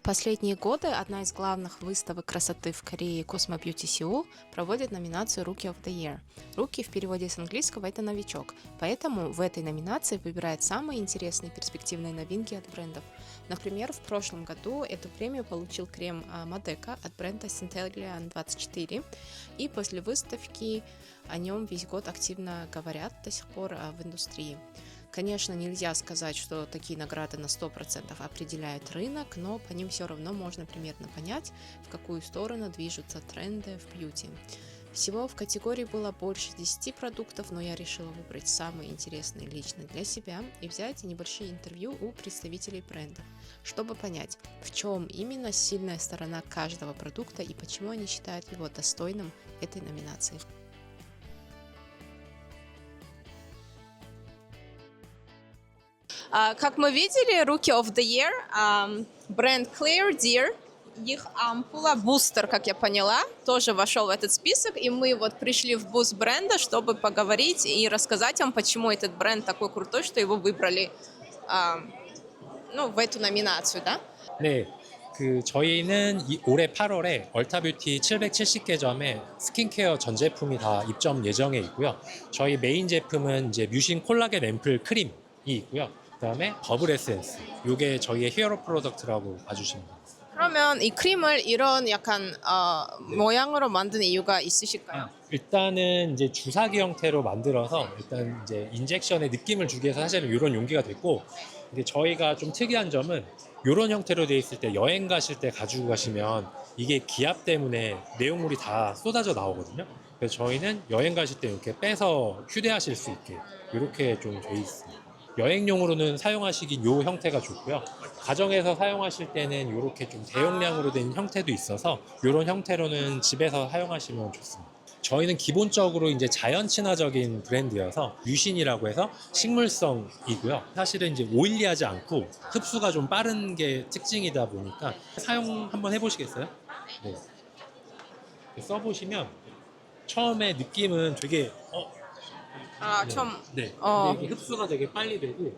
последние годы одна из главных выставок красоты в Корее, Cosmo Beauty Seoul, проводит номинацию Rookie of the Year. Rookie в переводе с английского это новичок, поэтому в этой номинации выбирают самые интересные перспективные новинки от брендов. Например, в прошлом году эту премию получил крем Modeca от бренда Centellian 24, и после выставки о нем весь год активно говорят до сих пор в индустрии. Конечно, нельзя сказать, что такие награды на 100% определяют рынок, но по ним все равно можно примерно понять, в какую сторону движутся тренды в бьюти. Всего в категории было больше 10 продуктов, но я решила выбрать самые интересные лично для себя и взять небольшие интервью у представителей брендов, чтобы понять, в чем именно сильная сторона каждого продукта и почему они считают его достойным этой номинации. Как мы видели, Rookie of the Year, бренд Clear Deer, их ампула, бустер, как я поняла, тоже вошел в этот список, и мы вот пришли в буст бренда, чтобы поговорить и рассказать вам, почему этот бренд такой крутой, что его выбрали в эту номинацию, да? 네, 저희는 올해 8월에 얼타뷰티 770개점에 스킨케어 전 제품이 다 입점 예정에 있고요. 저희 메인 제품은 이제 뮤신 콜라겐 앰플 크림이 있고요. 그다음에 버블 에센스, 이게 저희의 히어로 프로덕트라고 봐주시면 됩니다. 그러면 이 크림을 이런 약간 모양으로 만든 이유가 있으실까요? 일단은 이제 주사기 형태로 만들어서 일단 이제 인젝션의 느낌을 주기 위해서 사실은 이런 용기가 됐고, 근데 저희가 좀 특이한 점은 이런 형태로 돼 있을 때 여행 가실 때 가지고 가시면 이게 기압 때문에 내용물이 다 쏟아져 나오거든요. 그래서 저희는 여행 가실 때 이렇게 빼서 휴대하실 수 있게 이렇게 좀 돼 있습니다. 여행용으로는 사용하시기 이 형태가 좋고요. 가정에서 사용하실 때는 이렇게 좀 대용량으로 된 형태도 있어서 이런 형태로는 집에서 사용하시면 좋습니다. 저희는 기본적으로 이제 자연 친화적인 브랜드여서 뮤신이라고 해서 식물성이고요. 사실은 이제 오일리하지 않고 흡수가 좀 빠른 게 특징이다 보니까 사용 한번 해보시겠어요? 네. 써보시면 처음에 느낌은 되게 네. 근데 이게 흡수가 되게 빨리 되고,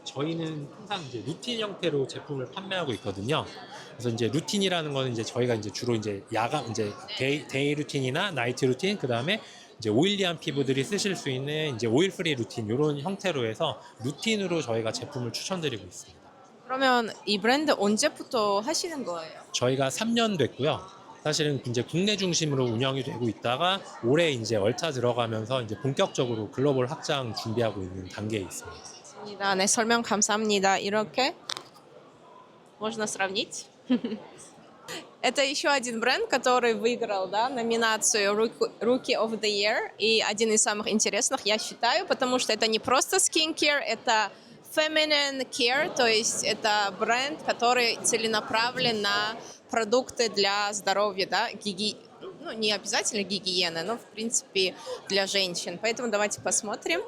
저희는 항상 이제 루틴 형태로 제품을 판매하고 있거든요. 그래서 이제 루틴이라는 거는 이제 저희가 이제 주로 이제 야간 이제 데이 루틴이나 나이트 루틴, 그 다음에 이제 오일리한 피부들이 쓰실 수 있는 이제 오일 프리 루틴, 이런 형태로 해서 루틴으로 저희가 제품을 추천드리고 있습니다. 그러면 이 브랜드 언제부터 하시는 거예요? 저희가 3년 됐고요. 사실은 이제 국내 중심으로 운영이 되고 있다가 올해 이제 얼타 들어가면서 이제 본격적으로 글로벌 확장 준비하고 있는 단계에 있습니다. 네, 설명 감사합니다. 이렇게 можно сравнить. Это еще один бренд, который выиграл, да, номинацию Rookie of the Year, и один из самых интересных, я считаю, потому что это не просто skincare, это feminine care, то есть это бренд, который целенаправлен на продукты для здоровья, да, не обязательно гигиены, но в принципе для женщин. Поэтому давайте посмотрим.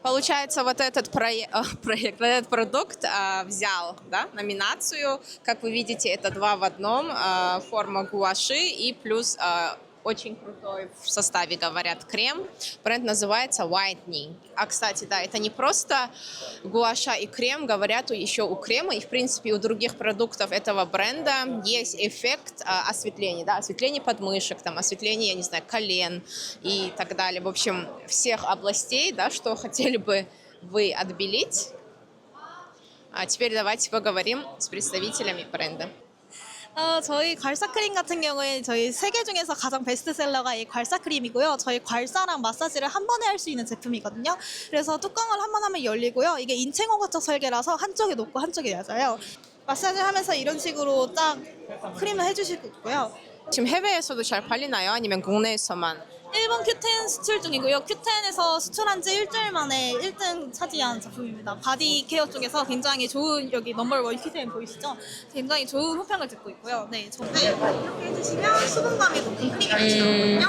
Получается, вот этот этот продукт взял, да, номинацию. Как вы видите, это 2 в 1, форма гуаши и плюс очень крутой в составе, говорят, крем. Бренд называется Whitening. Кстати, да, это не просто гуаша и крем, говорят, еще у крема и, в принципе, у других продуктов этого бренда есть эффект осветления, да, осветление подмышек, там, осветление, я не знаю, колен и так далее. В общем, всех областей, да, что хотели бы вы отбелить. А теперь давайте поговорим с представителями бренда. 저희 괄사 크림 같은 경우에 저희 3개 중에서 가장 베스트셀러가 이 괄사 크림이고요. 저희 괄사랑 마사지를 한 번에 할 수 있는 제품이거든요. 그래서 뚜껑을 한 번 하면 열리고요. 이게 인체공학적 설계라서 한쪽에 높고 한쪽에 얕아요. 마사지를 하면서 이런 식으로 딱 크림을 해주시고 있고요. 지금 해외에서도 잘 팔리나요? 아니면 국내에서만? 일본 큐텐 수출 중이고요. 큐텐에서 수출한 지 일주일 만에 1등 차지한 제품입니다. 바디 케어 중에서 굉장히 좋은, 여기 넘버원 큐텐 보이시죠? 굉장히 좋은 호평을 듣고 있고요. 네, 정말 이렇게 해주시면 수분감이 높은 크림이 들어거든요.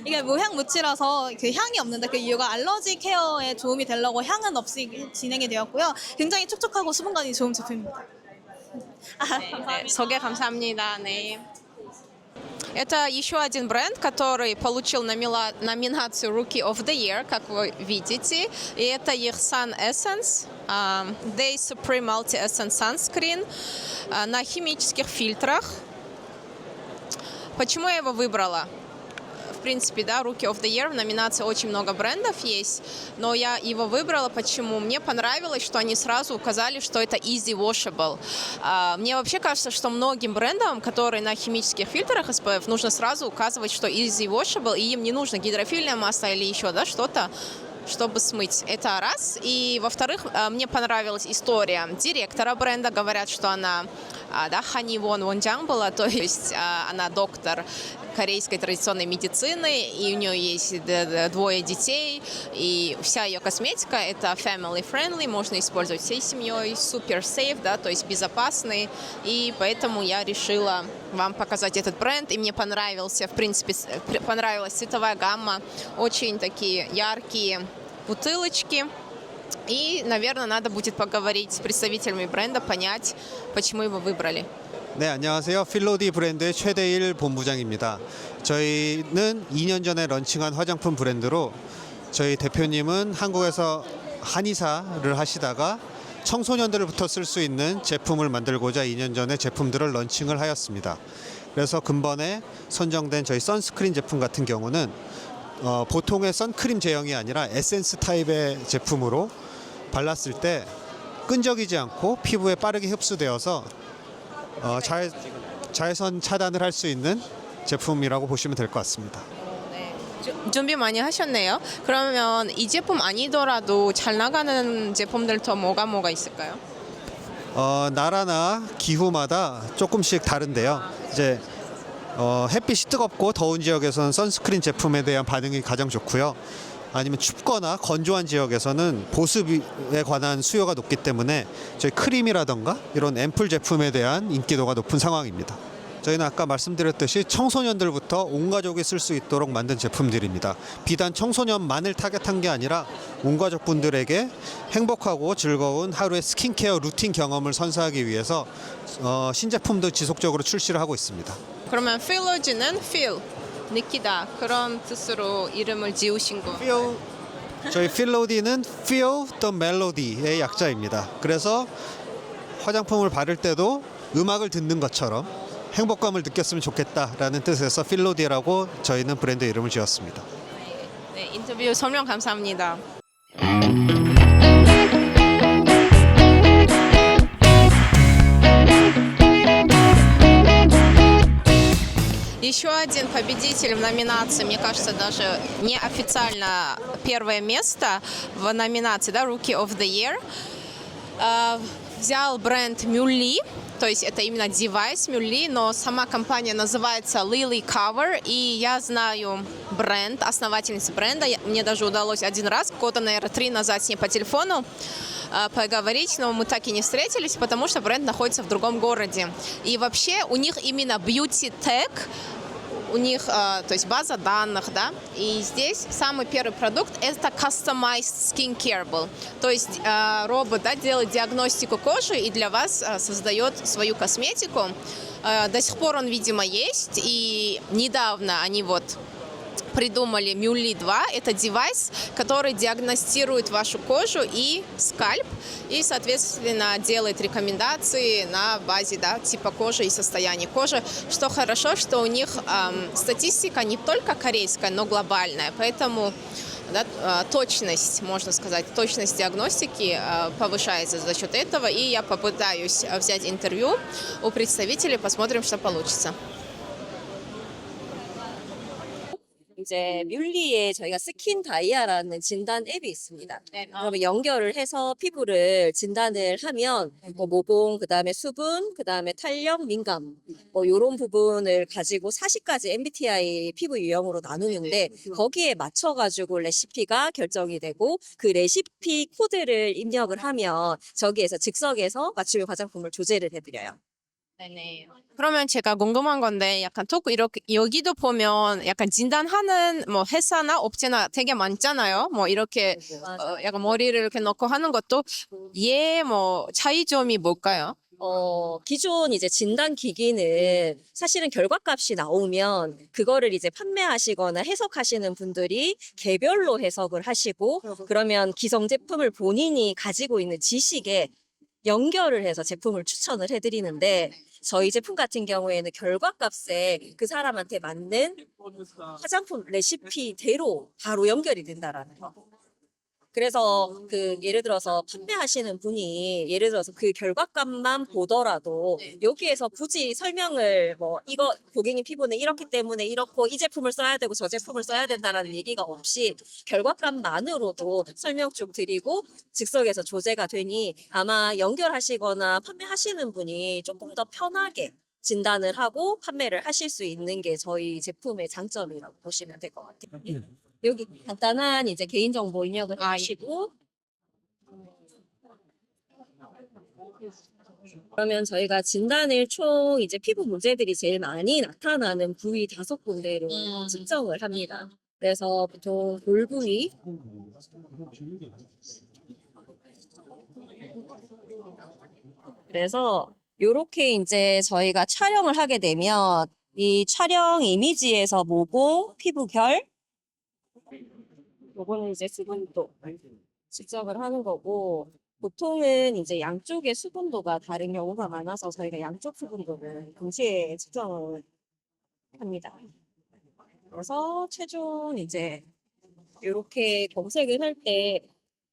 이게 무향 무치라서 그 향이 없는데 그 이유가 알러지 케어에 도움이 되려고 향은 없이 진행이 되었고요. 굉장히 촉촉하고 수분감이 좋은 제품입니다. 네, 소개 감사합니다. 네. Это еще один бренд, который получил номинацию Rookie of the Year, как вы видите. И это их Sun Essence, Day Supreme Multi Essence Sunscreen на химических фильтрах. Почему я его выбрала? В принципе, да, Rookie of the Year, в номинации очень много брендов есть, но я его выбрала, почему? Мне понравилось, что они сразу указали, что это easy washable. Мне вообще кажется, что многим брендам, которые на химических фильтрах SPF, нужно сразу указывать, что easy washable, и им не нужно гидрофильное масло или еще, да, что-то, чтобы смыть. Это раз. И, во-вторых, мне понравилась история директора бренда. Говорят, что она, да, Хани Вонджан была, то есть она доктор корейской традиционной медицины, и у нее есть 2 детей, и вся ее косметика это family friendly, можно использовать всей семьей, super safe, да, то есть безопасный, и поэтому я решила вам показать этот бренд, и мне понравился, в принципе, понравилась цветовая гамма, очень такие яркие бутылочки. И, наверное, надо будет поговорить с представителями бренда, понять, почему его выбрали. 네, 안녕하세요. 필로디 브랜드의 최대일 본부장입니다. 저희는 2년 전에 런칭한 화장품 브랜드로 저희 대표님은 한국에서 한의사를 하시다가 청소년들부터 쓸 수 있는 제품을 만들고자 2년 전에 제품들을 런칭을 하였습니다. 그래서 근본에 선정된 저희 선스크린 제품 같은 경우는 보통의 선크림 제형이 아니라 에센스 타입의 제품으로 발랐을 때 끈적이지 않고 피부에 빠르게 흡수되어서 자외선 차단을 할 수 있는 제품이라고 보시면 될 것 같습니다. 네, 준비 많이 하셨네요. 그러면 이 제품 아니더라도 잘 나가는 제품들 더 뭐가 있을까요? 나라나 기후마다 조금씩 다른데요. 이제 햇빛이 뜨겁고 더운 지역에서는 선스크린 제품에 대한 반응이 가장 좋고요. 아니면 춥거나 건조한 지역에서는 보습에 관한 수요가 높기 때문에 저희 크림이라던가 이런 앰플 제품에 대한 인기도가 높은 상황입니다. 저희는 아까 말씀드렸듯이 청소년들부터 온 가족이 쓸 수 있도록 만든 제품들입니다. 비단 청소년만을 타겟한 게 아니라 온 가족분들에게 행복하고 즐거운 하루의 스킨케어 루틴 경험을 선사하기 위해서 신제품도 지속적으로 출시를 하고 있습니다. 그러면 필로지는 feel, 느끼다 그런 뜻으로 이름을 지으신 거. 저희 필로디는 Feel the Melody의 약자입니다. 그래서 화장품을 바를 때도 음악을 듣는 것처럼 행복감을 느꼈으면 좋겠다라는 뜻에서 필로디라고 저희는 브랜드 이름을 지었습니다. 네, 인터뷰 설명 감사합니다. Еще один победитель в номинации, мне кажется, даже неофициально первое место в номинации, да, Rookie of the Year, взял бренд Мюлли, то есть это именно девайс Мюлли, но сама компания называется Lily Cover, и я знаю бренд, основательницу бренда, мне даже удалось один раз, года, наверное, 3 назад с ней по телефону поговорить, но мы так и не встретились, потому что бренд находится в другом городе. И вообще у них именно beauty tech, у них, то есть база данных, да, и здесь самый первый продукт это customized skincare был, то есть робот, да, делает диагностику кожи и для вас создает свою косметику. До сих пор он, видимо, есть, и недавно они вот придумали Мюлли 2. Это девайс, который диагностирует вашу кожу и скальп, и, соответственно, делает рекомендации на базе, да, типа кожи и состояния кожи. Что хорошо, что у них статистика не только корейская, но глобальная. Поэтому, да, точность, можно сказать, точность диагностики повышается за счет этого. И я попытаюсь взять интервью у представителей, посмотрим, что получится. 이제 뮬리에 저희가 스킨 다이아라는 진단 앱이 있습니다. 그러면 연결을 해서 피부를 진단을 하면 뭐 모공, 그다음에 수분, 그다음에 탄력, 민감 뭐 이런 부분을 가지고 40가지 MBTI 피부 유형으로 나누는데 거기에 맞춰가지고 레시피가 결정이 되고 그 레시피 코드를 입력을 하면 저기에서 즉석에서 맞춤형 화장품을 조제를 해드려요. 네네. 그러면 제가 궁금한 건데 약간 토크 이렇게 여기도 보면 약간 진단하는 뭐 회사나 업체나 되게 많잖아요. 뭐 이렇게 약간 머리를 이렇게 넣고 하는 것도 얘 뭐 차이점이 뭘까요? 기존 이제 진단 기기는 사실은 결과값이 나오면 그거를 이제 판매하시거나 해석하시는 분들이 개별로 해석을 하시고 그러면 기성 제품을 본인이 가지고 있는 지식에 연결을 해서 제품을 추천을 해드리는데 저희 제품 같은 경우에는 결과값에 그 사람한테 맞는 화장품 레시피대로 바로 연결이 된다라는 거. 그래서 그 예를 들어서 판매하시는 분이 예를 들어서 그 결과값만 보더라도 여기에서 굳이 설명을 뭐 이거 고객님 피부는 이렇기 때문에 이렇고 이 제품을 써야 되고 저 제품을 써야 된다라는 얘기가 없이 결과값만으로도 설명 쭉 드리고 즉석에서 조제가 되니 아마 연결하시거나 판매하시는 분이 조금 더 편하게 진단을 하고 판매를 하실 수 있는 게 저희 제품의 장점이라고 보시면 될 것 같아요. 여기 간단한 이제 개인정보 입력을 하시고 그러면 저희가 진단을 총 이제 피부 문제들이 제일 많이 나타나는 부위 5군데로 측정을 합니다. 그래서 보통 볼 부위, 그래서 요렇게 이제 저희가 촬영을 하게 되면 이 촬영 이미지에서 모공, 피부결, 요거는 이제 수분도 측정을 하는 거고 보통은 이제 양쪽의 수분도가 다른 경우가 많아서 저희가 양쪽 수분도를 동시에 측정을 합니다. 그래서 최종 이제 이렇게 검색을 할 때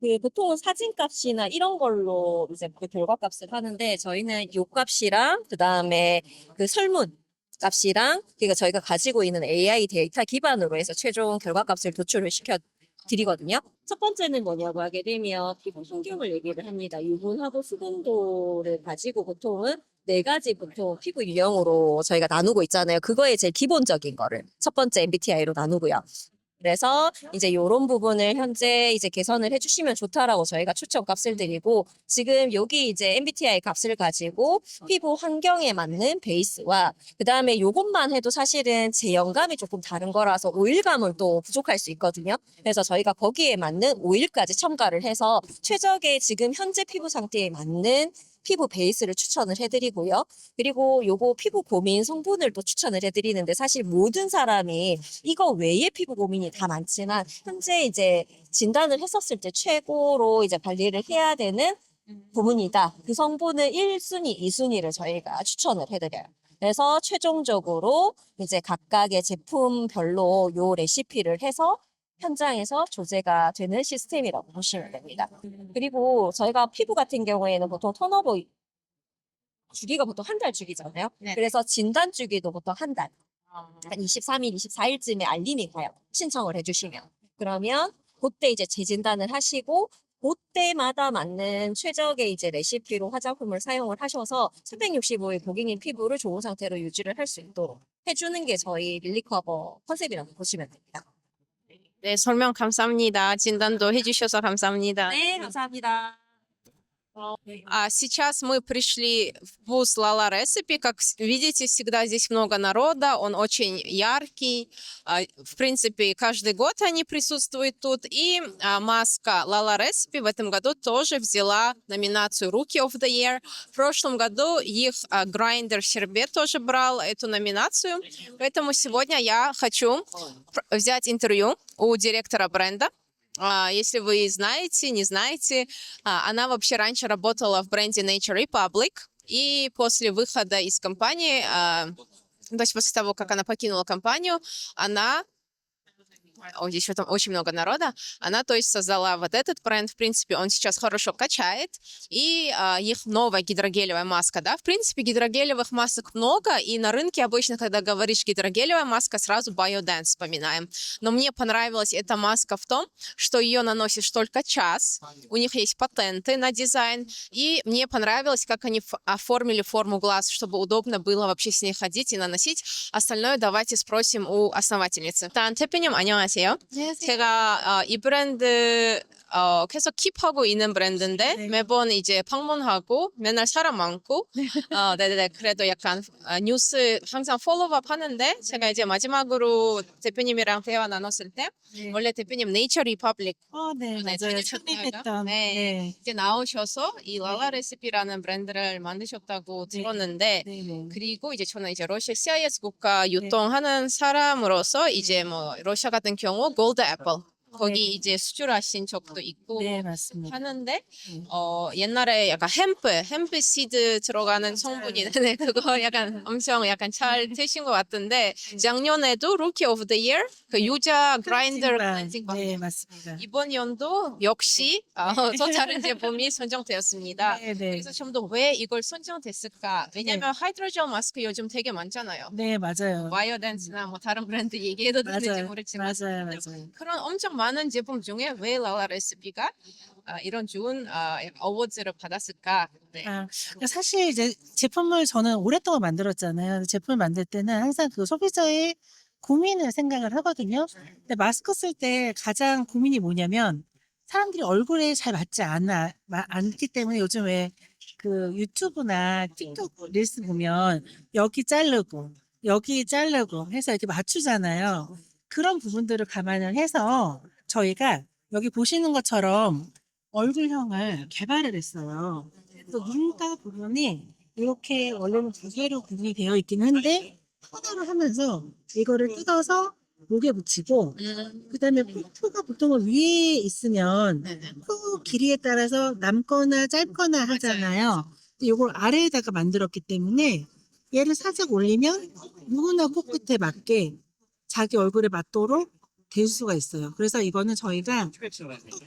그 보통은 사진값이나 이런 걸로 이제 그 결과값을 하는데 저희는 요 값이랑 그 다음에 그 설문 값이랑 그러니까 저희가 가지고 있는 AI 데이터 기반으로 해서 최종 결과값을 도출을 시켜 드리거든요. 첫 번째는 뭐냐고 하게 되면 피부 성경을 얘기를 합니다. 유분하고 수분도를 가지고 보통은 4가지 보통 피부 유형으로 저희가 나누고 있잖아요. 그거에 제일 기본적인 거를 첫 번째 MBTI로 나누고요. 그래서 이제 요런 부분을 현재 이제 개선을 해주시면 좋다라고 저희가 추천 값을 드리고 지금 여기 이제 MBTI 값을 가지고 피부 환경에 맞는 베이스와 그 다음에 요것만 해도 사실은 제형감이 조금 다른 거라서 오일감은 또 부족할 수 있거든요. 그래서 저희가 거기에 맞는 오일까지 첨가를 해서 최적의 지금 현재 피부 상태에 맞는 피부 베이스를 추천을 해드리고요. 그리고 요거 피부 고민 성분을 또 추천을 해드리는데 사실 모든 사람이 이거 외에 피부 고민이 다 많지만 현재 이제 진단을 했었을 때 최고로 이제 관리를 해야 되는 부분이다. 그 성분을 1순위, 2순위를 저희가 추천을 해드려요. 그래서 최종적으로 이제 각각의 제품별로 요 레시피를 해서 현장에서 조제가 되는 시스템이라고 보시면 됩니다. 그리고 저희가 피부 같은 경우에는 보통 턴오버 주기가 보통 한 달 주기잖아요. 네. 그래서 진단 주기도 보통 한 달. 한 23일, 24일쯤에 알림이 가요. 신청을 해주시면. 그러면 그때 이제 재진단을 하시고 그때마다 맞는 최적의 이제 레시피로 화장품을 사용을 하셔서 365일 고객님 피부를 좋은 상태로 유지를 할 수 있도록 해주는 게 저희 릴리커버 컨셉이라고 보시면 됩니다. 네, 설명 감사합니다. 진단도 해주셔서 감사합니다. 네, 감사합니다. Сейчас мы пришли в вуз Lala Recipe. Как видите, всегда здесь много народа. Он очень яркий. В принципе, каждый год они присутствуют тут. И маска Lala Recipe в этом году тоже взяла номинацию Rookie of the Year. В прошлом году их Grindr Sherbet тоже брал эту номинацию. Поэтому сегодня я хочу взять интервью у директора бренда. Если вы знаете, не знаете, она вообще раньше работала в бренде Nature Republic, и после выхода из компании, то есть после того, как она покинула компанию, она... здесь там очень много народа. Она, то есть, создала вот этот бренд. В принципе, он сейчас хорошо качает. И их новая гидрогелевая маска, да. В принципе, гидрогелевых масок много. И на рынке обычно, когда говоришь гидрогелевая маска, сразу Biodance вспоминаем. Но мне понравилась эта маска в том, что ее наносишь только час. У них есть патенты на дизайн. И мне понравилось, как они оформили форму глаз, чтобы удобно было вообще с ней ходить и наносить. Остальное давайте спросим у основательницы. 안녕하세요. 제가 이 브랜드 계속 킵하고 있는 브랜드인데 네. 매번 이제 방문하고 맨날 사람 많고 네네네 그래도 약간 뉴스 항상 폴로우업 하는데 제가 이제 마지막으로 대표님이랑 대화 나눴을 때 네. 원래 대표님 네이처 리퍼블릭 네, 네, 맞아요. 찾았다가, 창립했던. 네. 네. 이제 나오셔서 이 랄라 레시피라는 브랜드를 만드셨다고 들었는데 네, 네. 그리고 이제 저는 이제 러시아 CIS 국가 유통하는 사람으로서 이제 뭐 러시아 같은 경우 골드 애플 거기 이제 수출하신 적도 있고 네, 맞습니다. 하는데 옛날에 약간 햄프 시드 들어가는 성분이 네, 그거 약간 엄청 약간 잘 드신 것 같은데 작년에도 루키 오브 더 이어 그 유자 그라인더 클렌징 바 네, 맞습니다. 이번 연도 역시 또 다른 제품이 선정되었습니다. 네, 네. 그래서 좀 더 왜 이걸 선정됐을까? 왜냐면 하이드로젤 마스크 요즘 되게 많잖아요. 네, 맞아요. 와이어댄스나 뭐 다른 브랜드 얘기해도 되는지 맞아요. 모르지만 맞아요. 그런 엄청 많은 제품 중에 왜 랄라 레시피가 이런 좋은 어워즈를 받았을까? 네. 그러니까 사실 이제 제품을 저는 오랫동안 만들었잖아요. 제품을 만들 때는 항상 그 소비자의 고민을 생각을 하거든요. 근데 마스크 쓸 때 가장 고민이 뭐냐면 사람들이 얼굴에 잘 맞지 않기 때문에 요즘 왜 그 유튜브나 틱톡 릴스 보면 여기 자르고 해서 이렇게 맞추잖아요. 그런 부분들을 감안을 해서 저희가 여기 보시는 것처럼 얼굴형을 개발을 했어요. 또 눈가 부분이 이렇게 원래는 두 개로 구분이 되어 있긴 한데 하나로 하면서 이거를 뜯어서 목에 붙이고 그다음에 코가 보통은 위에 있으면 코 길이에 따라서 남거나 짧거나 하잖아요. 근데 이걸 아래에다가 만들었기 때문에 얘를 살짝 올리면 누구나 코끝에 맞게 자기 얼굴에 맞도록 될 수가 있어요. 그래서 이거는 저희가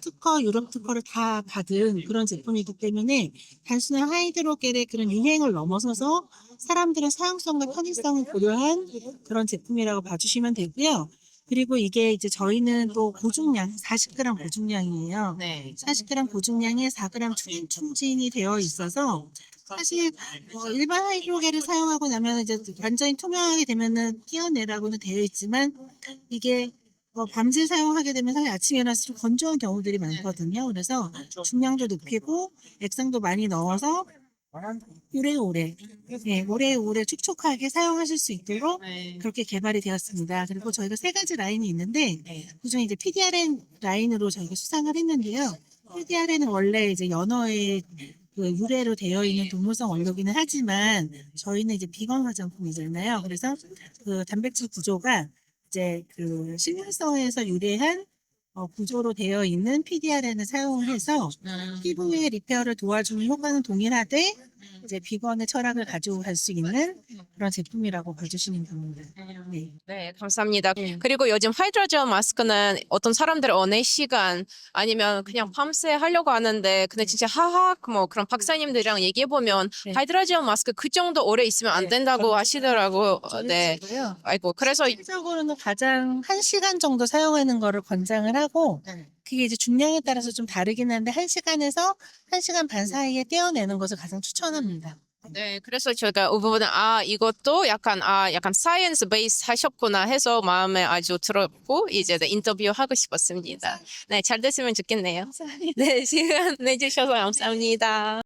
특허, 유럽 특허를 다 받은 그런 제품이기 때문에 단순한 하이드로겔의 그런 유행을 넘어서서 사람들의 사용성과 편의성을 고려한 그런 제품이라고 봐주시면 되고요. 그리고 이게 이제 저희는 또 고중량, 40g 고중량이에요. 네. 40g 고중량에 4g 충진이 되어 있어서 사실 일반 하이드로겔을 사용하고 나면 이제 완전히 투명하게 되면은 띄어내라고는 되어 있지만 이게 밤새 사용하게 되면 사실 아침에 일어나서 좀 건조한 경우들이 많거든요. 그래서 중량도 높이고 액상도 많이 넣어서 오래오래 촉촉하게 사용하실 수 있도록 그렇게 개발이 되었습니다. 그리고 저희가 세 가지 라인이 있는데 그중에 이제 PDRN 라인으로 저희가 수상을 했는데요. PDRN은 원래 이제 연어의 그 유래로 되어 있는 동물성 원료기는 하지만 저희는 이제 비건 화장품이잖아요. 그래서 그 단백질 구조가 이제 그 식물성에서 유래한 구조로 되어 있는 PDRN을 사용을 해서 피부의 리페어를 도와주는 효과는 동일하되 이제 비건의 철학을 가지고 갈 수 있는 그런 제품이라고 봐주시면 됩니다. 네. 네, 감사합니다. 네. 그리고 요즘 하이드로젤 마스크는 어떤 사람들은 어느 시간 아니면 그냥 밤새 하려고 하는데 근데 진짜 하하 뭐 그런 박사님들이랑 얘기해 보면 네. 하이드로젤 마스크 그 정도 오래 있으면 안 된다고 하시더라고요. 네. 저희고요. 아이고 그래서 실질적으로는 가장 1시간 정도 사용하는 거를 권장을 하고 그게 이제 중량에 따라서 좀 다르긴 한데 1시간에서 1시간 반 사이에 떼어내는 것을 가장 추천합니다. 네, 그래서 제가 이 부분은 이것도 약간 사이언스 베이스 하셨구나 해서 마음에 아주 들었고 이제 네, 인터뷰 하고 싶었습니다. 네, 잘 됐으면 좋겠네요. 네, 시간 내주셔서 감사합니다.